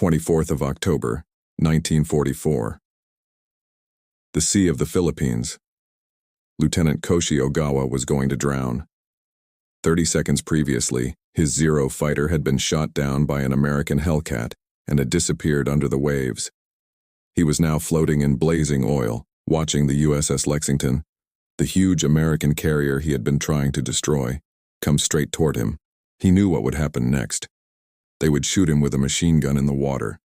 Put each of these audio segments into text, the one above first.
24th of October, 1944. The Sea of the Philippines. Lieutenant Koshi Ogawa was going to drown. 30 seconds previously, his Zero fighter had been shot down by an American Hellcat and had disappeared under the waves. He was now floating in blazing oil, watching the USS Lexington, the huge American carrier he had been trying to destroy, come straight toward him. He knew what would happen next. They would shoot him with a machine gun in the water.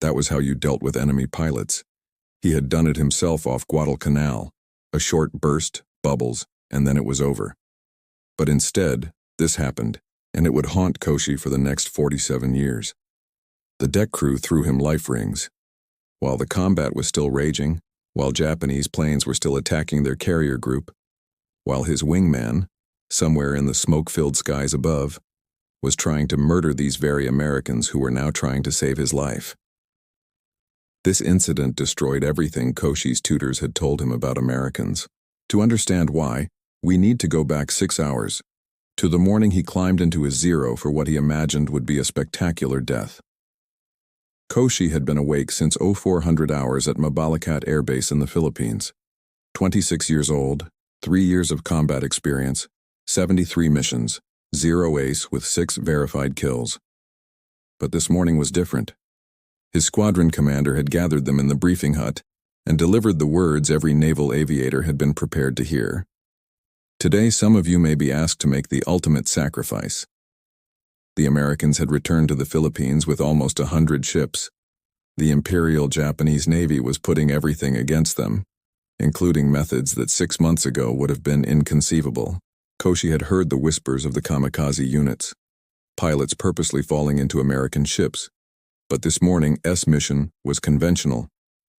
That was how you dealt with enemy pilots. He had done it himself off Guadalcanal. A short burst, bubbles, and then it was over. But instead, this happened, and it would haunt Koshi for the next 47 years. The deck crew threw him life rings. While the combat was still raging, while Japanese planes were still attacking their carrier group, while his wingman, somewhere in the smoke-filled skies above, was trying to murder these very Americans who were now trying to save his life. This incident destroyed everything Koshi's tutors had told him about Americans. To understand why, we need to go back 6 hours, to the morning he climbed into his Zero for what he imagined would be a spectacular death. Koshi had been awake since 0400 hours at Mabalacat Air Base in the Philippines. 26 years old, 3 years of combat experience, 73 missions, 0 ace with 6 verified kills. But this morning was different. His squadron commander had gathered them in the briefing hut and delivered the words every naval aviator had been prepared to hear. Today, some of you may be asked to make the ultimate sacrifice. The Americans had returned to the Philippines with almost 100 ships. The Imperial Japanese Navy was putting everything against them, including methods that 6 months ago would have been inconceivable. Koshi had heard the whispers of the kamikaze units, pilots purposely falling into American ships. But this morning's mission was conventional.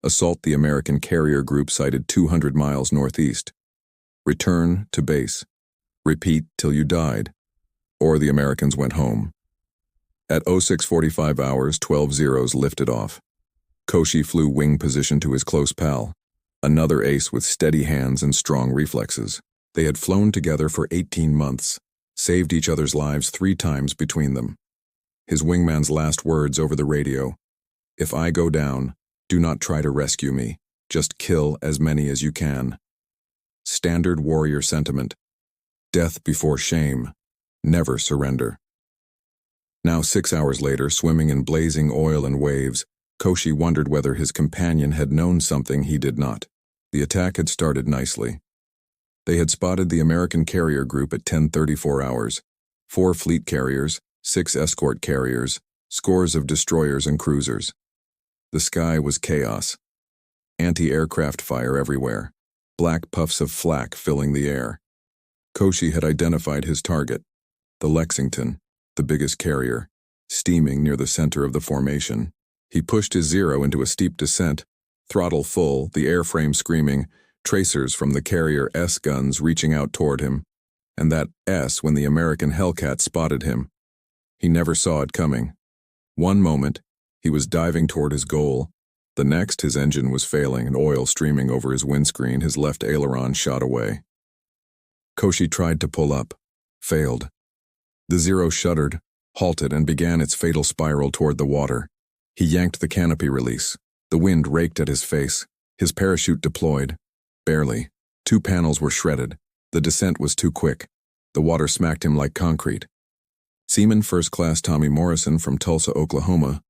Assault the American carrier group sighted 200 miles northeast. Return to base. Repeat till you died. Or the Americans went home. At 0645 hours, 12 Zeros lifted off. Koshi flew wing position to his close pal, another ace with steady hands and strong reflexes. They had flown together for 18 months, saved each other's lives 3 times between them. His wingman's last words over the radio: "If I go down, do not try to rescue me. Just kill as many as you can." Standard warrior sentiment. Death before shame. Never surrender. Now 6 hours later, swimming in blazing oil and waves, Koshi wondered whether his companion had known something he did not. The attack had started nicely. They had spotted the American carrier group at 10:34 hours. 4 fleet carriers, 6 escort carriers, scores of destroyers and cruisers. The sky was chaos. Anti-aircraft fire everywhere. Black puffs of flak filling the air. Koshi had identified his target, the Lexington, the biggest carrier, steaming near the center of the formation. He pushed his Zero into a steep descent, throttle full, the airframe screaming, tracers from the carrier's guns reaching out toward him, and that S when the American Hellcat spotted him. He never saw it coming. One moment, he was diving toward his goal. The next, his engine was failing and oil streaming over his windscreen, his left aileron shot away. Koshi tried to pull up, failed. The Zero shuddered, halted, and began its fatal spiral toward the water. He yanked the canopy release. The wind raked at his face. His parachute deployed. Barely. 2 panels were shredded. The descent was too quick. The water smacked him like concrete. Seaman First Class Tommy Morrison from Tulsa, Oklahoma,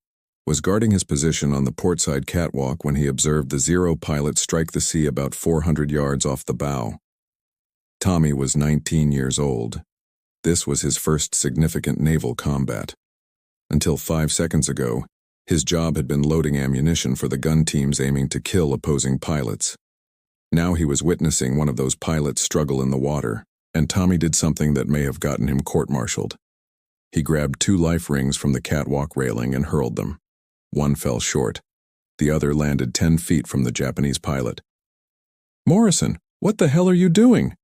was guarding his position on the portside catwalk when he observed the Zero pilot strike the sea about 400 yards off the bow. Tommy was 19 years old. This was his first significant naval combat. Until 5 seconds ago, his job had been loading ammunition for the gun teams aiming to kill opposing pilots. Now he was witnessing one of those pilots struggle in the water, and Tommy did something that may have gotten him court-martialed. He grabbed 2 life rings from the catwalk railing and hurled them. One fell short. The other landed 10 feet from the Japanese pilot. "Morrison, what the hell are you doing?"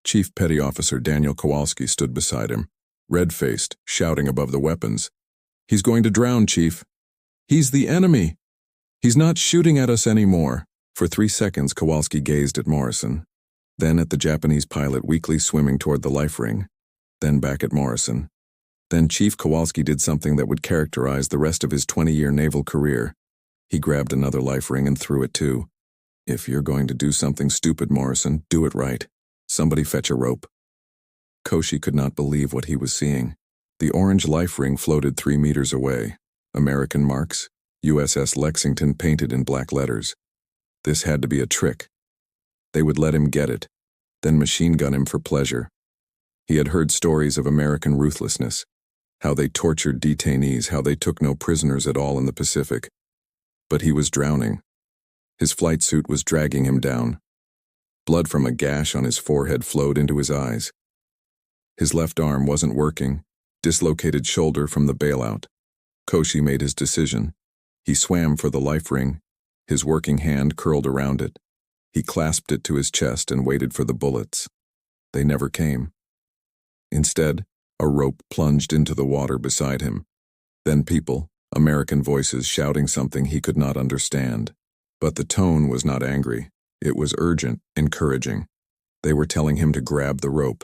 Chief Petty Officer Daniel Kowalski stood beside him, red-faced, shouting above the weapons. "He's going to drown, Chief. He's the enemy. He's not shooting at us anymore." For 3 seconds, Kowalski gazed at Morrison, then at the Japanese pilot weakly swimming toward the life ring, then back at Morrison. Then Chief Kowalski did something that would characterize the rest of his 20-year naval career. He grabbed another life ring and threw it too. If you're going to do something stupid, Morrison, do it right. Somebody fetch a rope. Koshi could not believe what he was seeing. The orange life ring floated 3 meters away. American marks, USS Lexington painted in black letters. This had to be a trick. They would let him get it, then machine gun him for pleasure. He had heard stories of American ruthlessness, how they tortured detainees, how they took no prisoners at all in the Pacific. But he was drowning. His flight suit was dragging him down. Blood from a gash on his forehead flowed into his eyes. His left arm wasn't working, dislocated shoulder from the bailout. Koshi made his decision. He swam for the life ring, his working hand curled around it. He clasped it to his chest and waited for the bullets. They never came. Instead, a rope plunged into the water beside him. Then people, American voices shouting something he could not understand. But the tone was not angry. It was urgent, encouraging. They were telling him to grab the rope.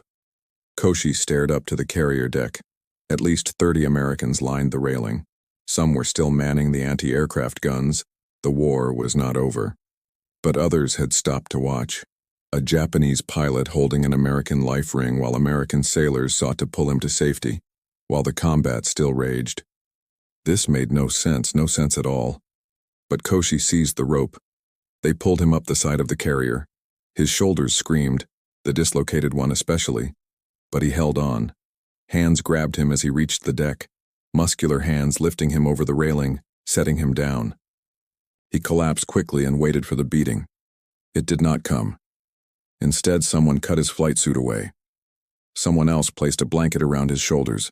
Koshi stared up to the carrier deck. At least 30 Americans lined the railing. Some were still manning the anti-aircraft guns. The war was not over. But others had stopped to watch. A Japanese pilot holding an American life ring while American sailors sought to pull him to safety, while the combat still raged. This made no sense at all. But Koshi seized the rope. They pulled him up the side of the carrier. His shoulders screamed, the dislocated one especially. But he held on. Hands grabbed him as he reached the deck, muscular hands lifting him over the railing, setting him down. He collapsed quickly and waited for the beating. It did not come. Instead, someone cut his flight suit away. Someone else placed a blanket around his shoulders.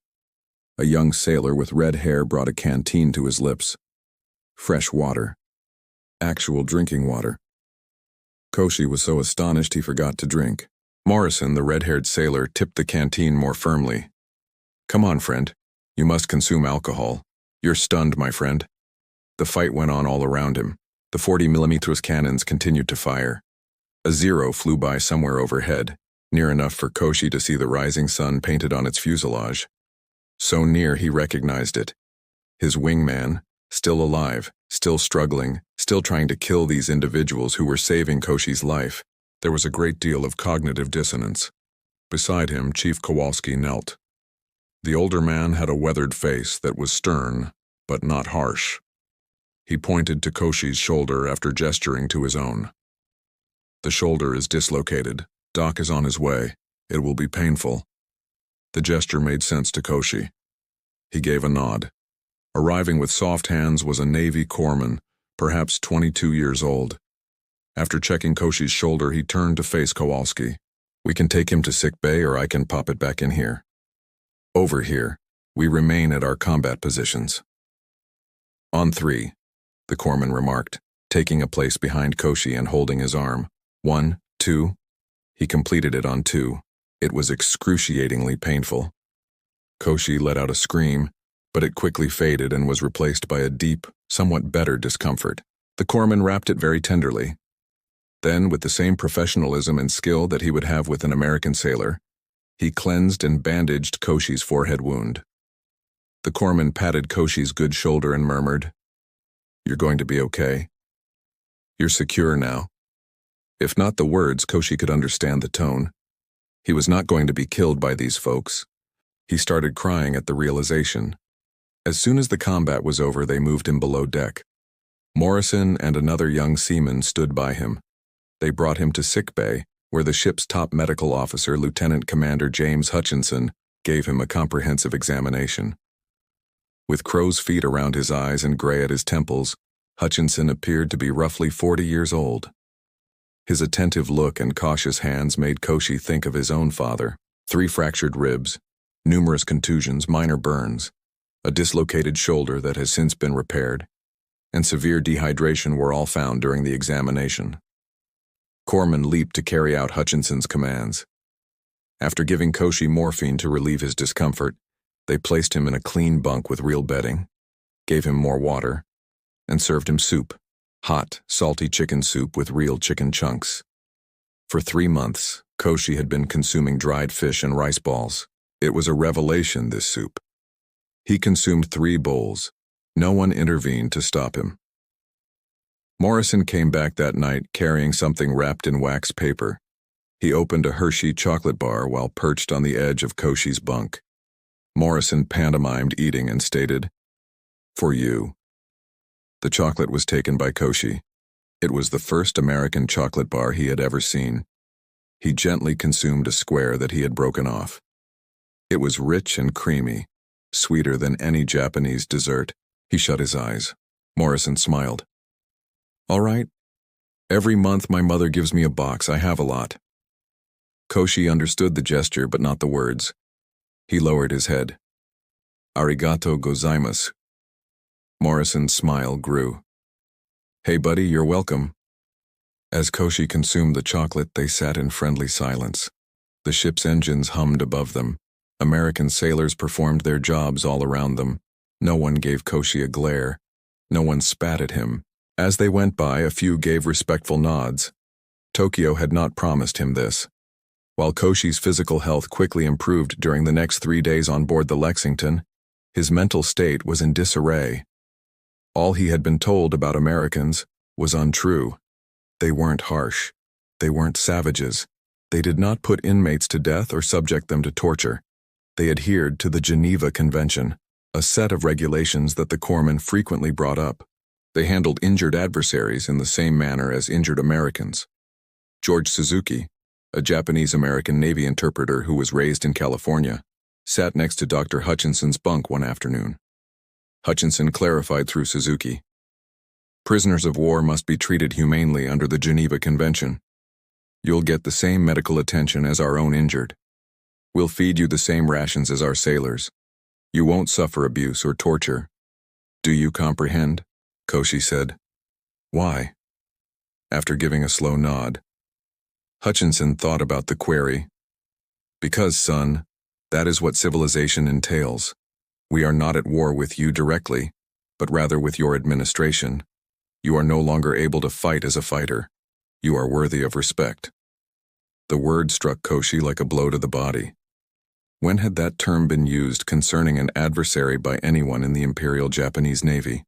A young sailor with red hair brought a canteen to his lips. Fresh water. Actual drinking water. Koshi was so astonished he forgot to drink. Morrison, the red-haired sailor, tipped the canteen more firmly. "Come on, friend. You must consume alcohol. You're stunned, my friend." The fight went on all around him. The 40mm cannons continued to fire. A Zero flew by somewhere overhead, near enough for Koshi to see the rising sun painted on its fuselage. So near he recognized it. His wingman, still alive, still struggling, still trying to kill these individuals who were saving Koshi's life. There was a great deal of cognitive dissonance. Beside him, Chief Kowalski knelt. The older man had a weathered face that was stern, but not harsh. He pointed to Koshi's shoulder after gesturing to his own. "The shoulder is dislocated. Doc is on his way. It will be painful." The gesture made sense to Koshi. He gave a nod. Arriving with soft hands was a Navy corpsman, perhaps 22 years old. After checking Koshi's shoulder, he turned to face Kowalski. "We can take him to sick bay, or I can pop it back in here." "Over here. We remain at our combat positions." "On 3, the corpsman remarked, taking a place behind Koshi and holding his arm. 1, 2. He completed it on 2. It was excruciatingly painful. Koshi let out a scream, but it quickly faded and was replaced by a deep, somewhat better discomfort. The corpsman wrapped it very tenderly. Then, with the same professionalism and skill that he would have with an American sailor, he cleansed and bandaged Koshi's forehead wound. The corpsman patted Koshi's good shoulder and murmured, "You're going to be okay. You're secure now." If not the words, Koshi could understand the tone. He was not going to be killed by these folks. He started crying at the realization. As soon as the combat was over, they moved him below deck. Morrison and another young seaman stood by him. They brought him to sick bay, where the ship's top medical officer, Lieutenant Commander James Hutchinson, gave him a comprehensive examination. With crow's feet around his eyes and gray at his temples, Hutchinson appeared to be roughly 40 years old. His attentive look and cautious hands made Koshi think of his own father. 3 fractured ribs, numerous contusions, minor burns, a dislocated shoulder that has since been repaired, and severe dehydration were all found during the examination. Corpsman leaped to carry out Hutchinson's commands. After giving Koshi morphine to relieve his discomfort, they placed him in a clean bunk with real bedding, gave him more water, and served him soup, hot, salty chicken soup with real chicken chunks. For 3 months, Koshi had been consuming dried fish and rice balls. It was a revelation, this soup. He consumed 3 bowls. No one intervened to stop him. Morrison came back that night carrying something wrapped in wax paper. He opened a Hershey chocolate bar while perched on the edge of Koshi's bunk. Morrison pantomimed eating and stated, "For you." The chocolate was taken by Koshi. It was the first American chocolate bar he had ever seen. He gently consumed a square that he had broken off. It was rich and creamy, sweeter than any Japanese dessert. He shut his eyes. Morrison smiled. "All right. Every month my mother gives me a box. I have a lot." Koshi understood the gesture but not the words. He lowered his head. "Arigato gozaimasu." Morrison's smile grew. "Hey buddy, you're welcome." As Koshi consumed the chocolate, they sat in friendly silence. The ship's engines hummed above them. American sailors performed their jobs all around them. No one gave Koshi a glare. No one spat at him. As they went by, a few gave respectful nods. Tokyo had not promised him this. While Koshi's physical health quickly improved during the next 3 days on board the Lexington, his mental state was in disarray. All he had been told about Americans was untrue. They weren't harsh. They weren't savages. They did not put inmates to death or subject them to torture. They adhered to the Geneva Convention, a set of regulations that the corpsmen frequently brought up. They handled injured adversaries in the same manner as injured Americans. George Suzuki, a Japanese-American Navy interpreter who was raised in California, sat next to Dr. Hutchinson's bunk one afternoon. Hutchinson clarified through Suzuki. "Prisoners of war must be treated humanely under the Geneva Convention. You'll get the same medical attention as our own injured. We'll feed you the same rations as our sailors. You won't suffer abuse or torture. Do you comprehend?" Koshi said. "Why?" After giving a slow nod, Hutchinson thought about the query. "Because, son, that is what civilization entails. We are not at war with you directly, but rather with your administration. You are no longer able to fight as a fighter. You are worthy of respect." The word struck Koshi like a blow to the body. When had that term been used concerning an adversary by anyone in the Imperial Japanese Navy?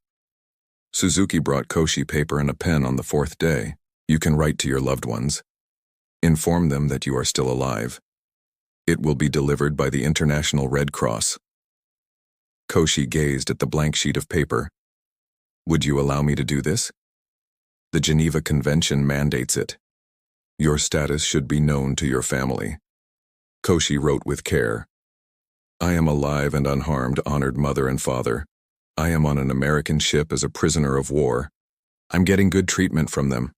Suzuki brought Koshi paper and a pen on the 4th day. "You can write to your loved ones. Inform them that you are still alive. It will be delivered by the International Red Cross." Koshi gazed at the blank sheet of paper. "Would you allow me to do this?" "The Geneva Convention mandates it. Your status should be known to your family." Koshi wrote with care. "I am alive and unharmed, honored mother and father. I am on an American ship as a prisoner of war. I'm getting good treatment from them.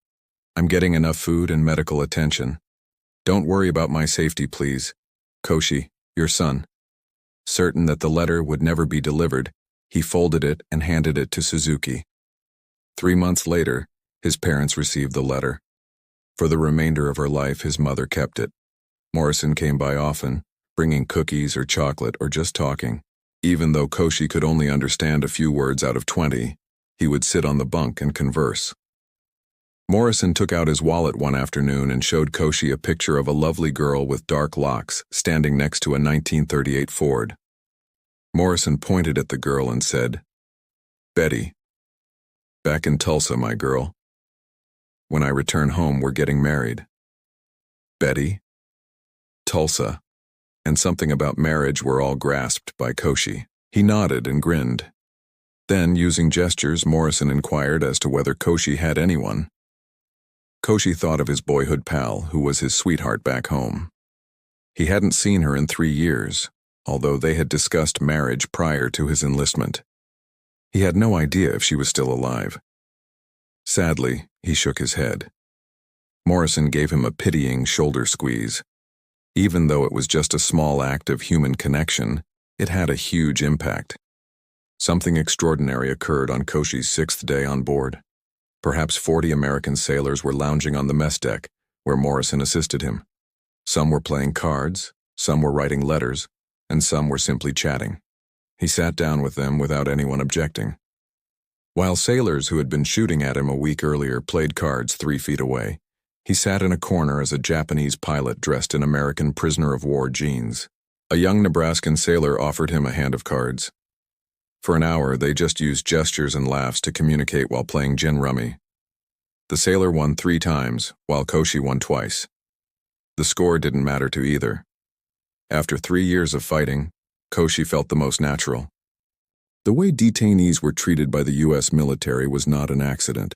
I'm getting enough food and medical attention. Don't worry about my safety, please. Koshi, your son." Certain that the letter would never be delivered, he folded it and handed it to Suzuki. 3 months later, his parents received the letter. For the remainder of her life, his mother kept it. Morrison came by often, bringing cookies or chocolate or just talking. Even though Koshi could only understand a few words out of 20, he would sit on the bunk and converse. Morrison took out his wallet one afternoon and showed Koshi a picture of a lovely girl with dark locks standing next to a 1938 Ford. Morrison pointed at the girl and said, "Betty. Back in Tulsa, my girl. When I return home, we're getting married." Betty? Tulsa, and something about marriage were all grasped by Koshi. He nodded and grinned. Then, using gestures, Morrison inquired as to whether Koshi had anyone. Koshi thought of his boyhood pal, who was his sweetheart back home. He hadn't seen her in 3 years, although they had discussed marriage prior to his enlistment. He had no idea if she was still alive. Sadly, he shook his head. Morrison gave him a pitying shoulder squeeze. Even though it was just a small act of human connection, it had a huge impact. Something extraordinary occurred on Koshi's 6th day on board. Perhaps 40 American sailors were lounging on the mess deck, where Morrison assisted him. Some were playing cards, some were writing letters, and some were simply chatting. He sat down with them without anyone objecting. While sailors who had been shooting at him a week earlier played cards 3 feet away, he sat in a corner as a Japanese pilot dressed in American prisoner-of-war jeans. A young Nebraskan sailor offered him a hand of cards. For an hour, they just used gestures and laughs to communicate while playing gin rummy. The sailor won 3 times, while Koshi won twice. The score didn't matter to either. After 3 years of fighting, Koshi felt the most natural. The way detainees were treated by the U.S. military was not an accident.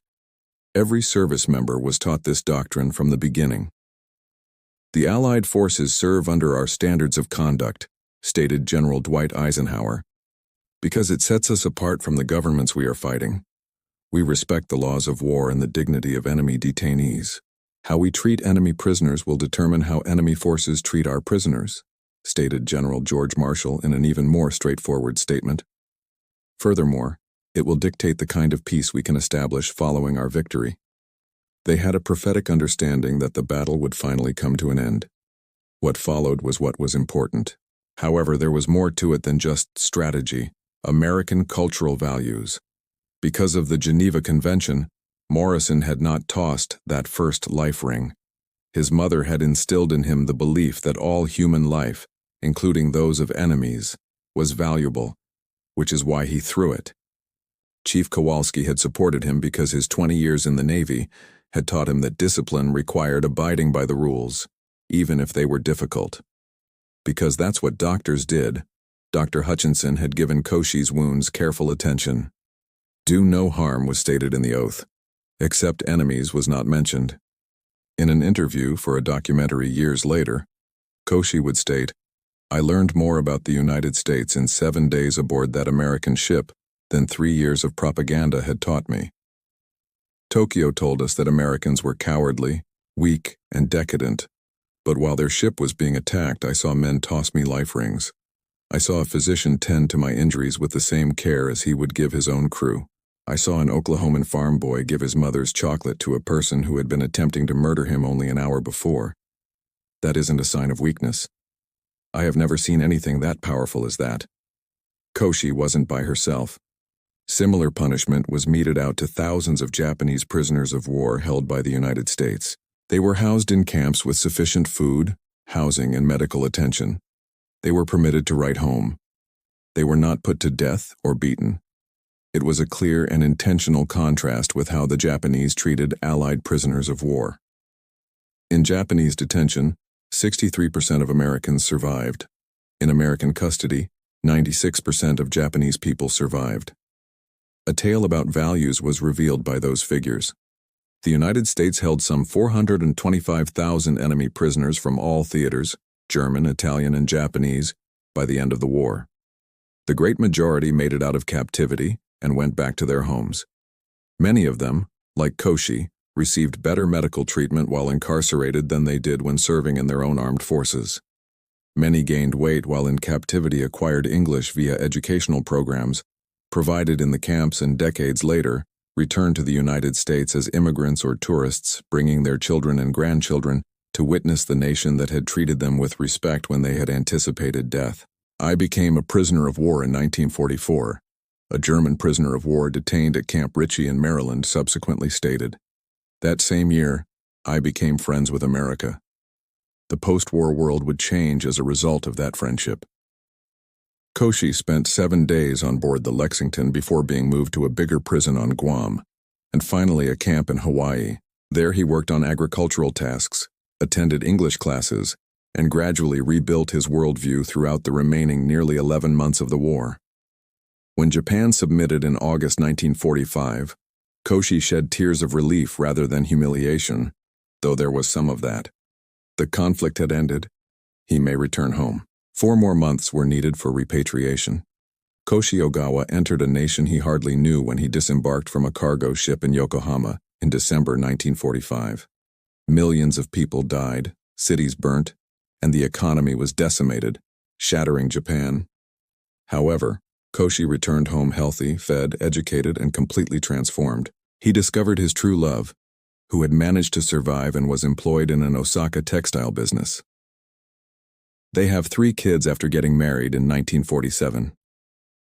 Every service member was taught this doctrine from the beginning. The Allied forces serve under our standards of conduct, stated General Dwight Eisenhower, because it sets us apart from the governments we are fighting. We respect the laws of war and the dignity of enemy detainees. How we treat enemy prisoners will determine how enemy forces treat our prisoners, stated General George Marshall in an even more straightforward statement. Furthermore, it will dictate the kind of peace we can establish following our victory. They had a prophetic understanding that the battle would finally come to an end. What followed was what was important. However, there was more to it than just strategy, American cultural values. Because of the Geneva Convention, Morrison had not tossed that first life ring. His mother had instilled in him the belief that all human life, including those of enemies, was valuable, which is why he threw it. Chief Kowalski had supported him because his 20 years in the Navy had taught him that discipline required abiding by the rules, even if they were difficult. Because that's what doctors did, Dr. Hutchinson had given Koshi's wounds careful attention. Do no harm was stated in the oath. Except enemies was not mentioned. In an interview for a documentary years later, Koshi would state, "I learned more about the United States in 7 days aboard that American ship than 3 years of propaganda had taught me." Tokyo told us that Americans were cowardly, weak, and decadent, but while their ship was being attacked, I saw men toss me life rings. I saw a physician tend to my injuries with the same care as he would give his own crew. I saw an Oklahoman farm boy give his mother's chocolate to a person who had been attempting to murder him only an hour before. That isn't a sign of weakness. I have never seen anything that powerful as that. Koshi wasn't by herself. Similar punishment was meted out to thousands of Japanese prisoners of war held by the United States. They were housed in camps with sufficient food, housing, and medical attention. They were permitted to write home. They were not put to death or beaten. It was a clear and intentional contrast with how the Japanese treated Allied prisoners of war. In Japanese detention, 63% of Americans survived. In American custody, 96% of Japanese people survived. A tale about values was revealed by those figures. The United States held some 425,000 enemy prisoners from all theaters, German, Italian, and Japanese, by the end of the war. The great majority made it out of captivity and went back to their homes. Many of them, like Koshi, received better medical treatment while incarcerated than they did when serving in their own armed forces. Many gained weight while in captivity, acquired English via educational programs provided in the camps, and decades later, returned to the United States as immigrants or tourists, bringing their children and grandchildren to witness the nation that had treated them with respect when they had anticipated death. I became a prisoner of war in 1944. A German prisoner of war detained at Camp Ritchie in Maryland subsequently stated. That same year, I became friends with America. The post-war world would change as a result of that friendship. Koshi spent 7 days on board the Lexington before being moved to a bigger prison on Guam, and finally a camp in Hawaii. There he worked on agricultural tasks, attended English classes, and gradually rebuilt his worldview throughout the remaining nearly 11 months of the war. When Japan submitted in August 1945, Koshi shed tears of relief rather than humiliation, though there was some of that. The conflict had ended. He may return home. 4 more months were needed for repatriation. Koshi Ogawa entered a nation he hardly knew when he disembarked from a cargo ship in Yokohama in December 1945. Millions of people died, cities burnt, and the economy was decimated, shattering Japan. However, Koshi returned home healthy, fed, educated, and completely transformed. He discovered his true love, who had managed to survive and was employed in an Osaka textile business. They have 3 kids after getting married in 1947.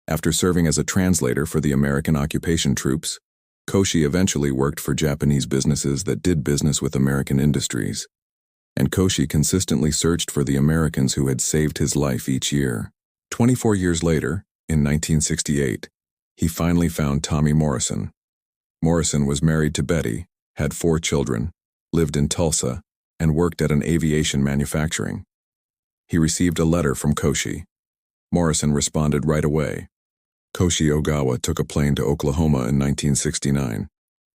After serving as a translator for the American occupation troops, Koshi eventually worked for Japanese businesses that did business with American industries. And Koshi consistently searched for the Americans who had saved his life each year. 24 years later, In 1968, he finally found Tommy Morrison. Morrison was married to Betty, had 4 children, lived in Tulsa, and worked at an aviation manufacturing. He received a letter from Koshi. Morrison responded right away. Koshi Ogawa took a plane to Oklahoma in 1969.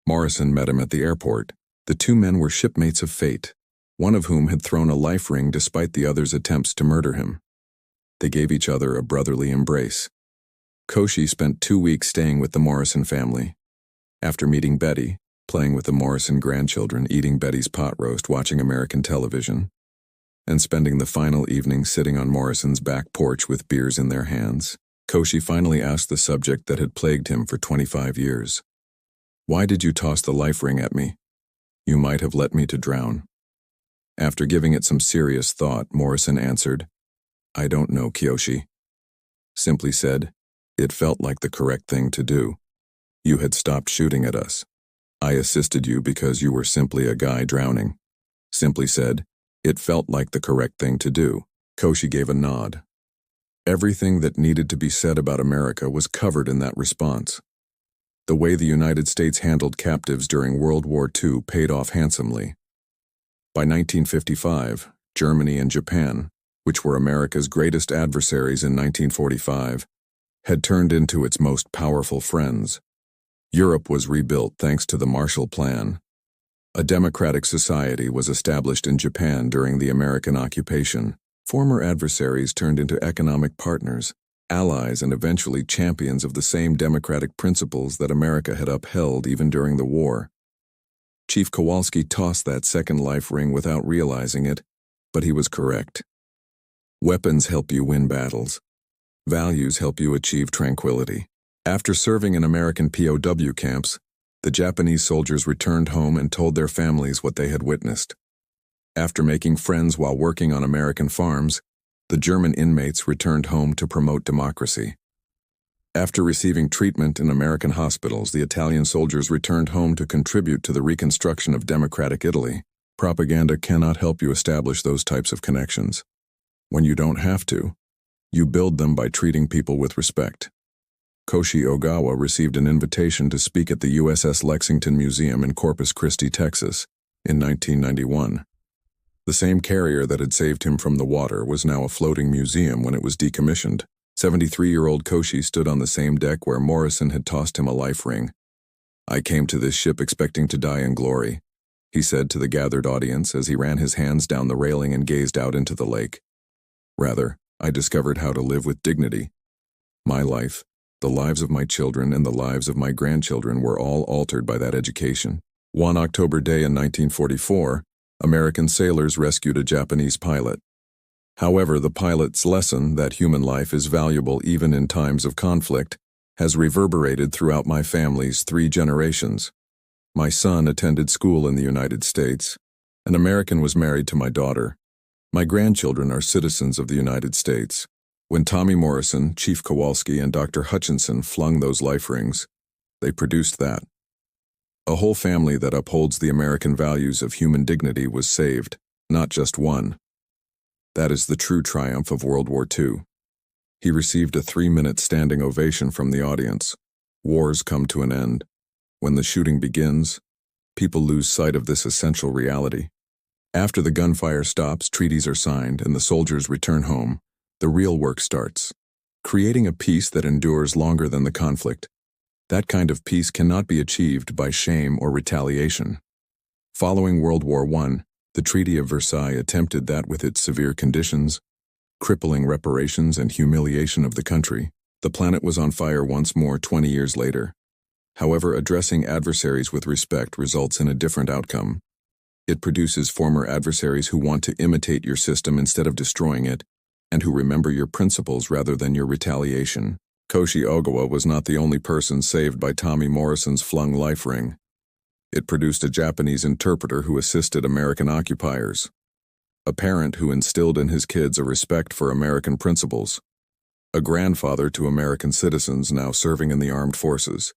Morrison met him at the airport. The 2 men were shipmates of fate, one of whom had thrown a life ring despite the other's attempts to murder him. They gave each other a brotherly embrace. Koshi spent 2 weeks staying with the Morrison family. After meeting Betty, playing with the Morrison grandchildren, eating Betty's pot roast, watching American television, and spending the final evening sitting on Morrison's back porch with beers in their hands, Koshi finally asked the subject that had plagued him for 25 years. "Why did you toss the life ring at me? You might have let me to drown." After giving it some serious thought, Morrison answered, "I don't know, Koshi." Simply said, "It felt like the correct thing to do. You had stopped shooting at us. I assisted you because you were simply a guy drowning." Simply said, "It felt like the correct thing to do." Koshi gave a nod. Everything that needed to be said about America was covered in that response. The way the United States handled captives during World War II paid off handsomely. By 1955, Germany and Japan, which were America's greatest adversaries in 1945, had turned into its most powerful friends. Europe was rebuilt thanks to the Marshall Plan. A democratic society was established in Japan during the American occupation. Former adversaries turned into economic partners, allies, and eventually champions of the same democratic principles that America had upheld even during the war. Chief Kowalski tossed that second life ring without realizing it, but he was correct. Weapons help you win battles. Values help you achieve tranquility. After serving in American POW camps, the Japanese soldiers returned home and told their families what they had witnessed. After making friends while working on American farms, the German inmates returned home to promote democracy. After receiving treatment in American hospitals, the Italian soldiers returned home to contribute to the reconstruction of democratic Italy. Propaganda cannot help you establish those types of connections. When you don't have to, you build them by treating people with respect. Koshi Ogawa received an invitation to speak at the USS Lexington Museum in Corpus Christi, Texas, in 1991. The same carrier that had saved him from the water was now a floating museum when it was decommissioned. 73-year-old Koshi stood on the same deck where Morrison had tossed him a life ring. "I came to this ship expecting to die in glory," he said to the gathered audience as he ran his hands down the railing and gazed out into the lake. "Rather, I discovered how to live with dignity. My life, the lives of my children, and the lives of my grandchildren were all altered by that education." One October day in 1944, American sailors rescued a Japanese pilot. However, the pilot's lesson that human life is valuable even in times of conflict has reverberated throughout my family's 3 generations. My son attended school in the United States. An American was married to my daughter. My grandchildren are citizens of the United States. When Tommy Morrison, Chief Kowalski, and Dr. Hutchinson flung those life rings, they produced that. A whole family that upholds the American values of human dignity was saved, not just one. That is the true triumph of World War II. He received a 3-minute standing ovation from the audience. Wars come to an end. When the shooting begins, people lose sight of this essential reality. After the gunfire stops, treaties are signed, and the soldiers return home, the real work starts. Creating a peace that endures longer than the conflict. That kind of peace cannot be achieved by shame or retaliation. Following World War I, the Treaty of Versailles attempted that with its severe conditions, crippling reparations, and humiliation of the country. The planet was on fire once more 20 years later. However, addressing adversaries with respect results in a different outcome. It produces former adversaries who want to imitate your system instead of destroying it, and who remember your principles rather than your retaliation. Koshi Ogawa was not the only person saved by Tommy Morrison's flung life ring. It produced a Japanese interpreter who assisted American occupiers, a parent who instilled in his kids a respect for American principles, a grandfather to American citizens now serving in the armed forces.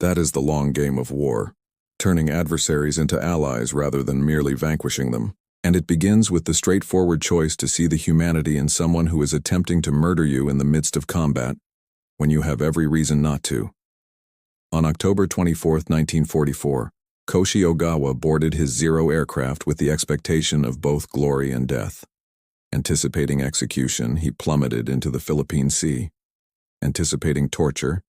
That is the long game of war, turning adversaries into allies rather than merely vanquishing them. And it begins with the straightforward choice to see the humanity in someone who is attempting to murder you in the midst of combat. when you have every reason not to. On October 24, 1944, Koshi Ogawa boarded his Zero aircraft with the expectation of both glory and death. Anticipating execution, he plummeted into the Philippine Sea. Anticipating torture,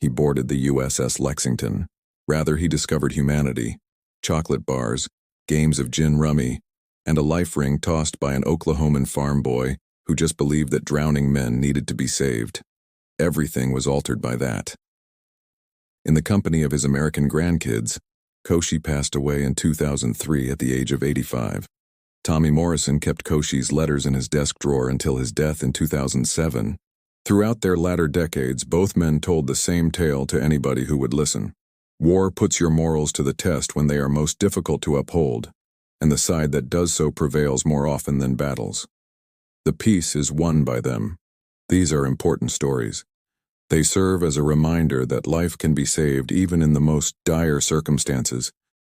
he boarded the USS Lexington. Rather, he discovered humanity, chocolate bars, games of gin rummy, and a life ring tossed by an Oklahoman farm boy who just believed that drowning men needed to be saved. Everything was altered by that. In the company of his American grandkids, Koshi passed away in 2003 at the age of 85. Tommy Morrison kept Koshi's letters in his desk drawer until his death in 2007. Throughout their latter decades, both men told the same tale to anybody who would listen. War puts your morals to the test when they are most difficult to uphold, and the side that does so prevails more often than battles. The peace is won by them. These are important stories. They serve as a reminder that life can be saved even in the most dire circumstances,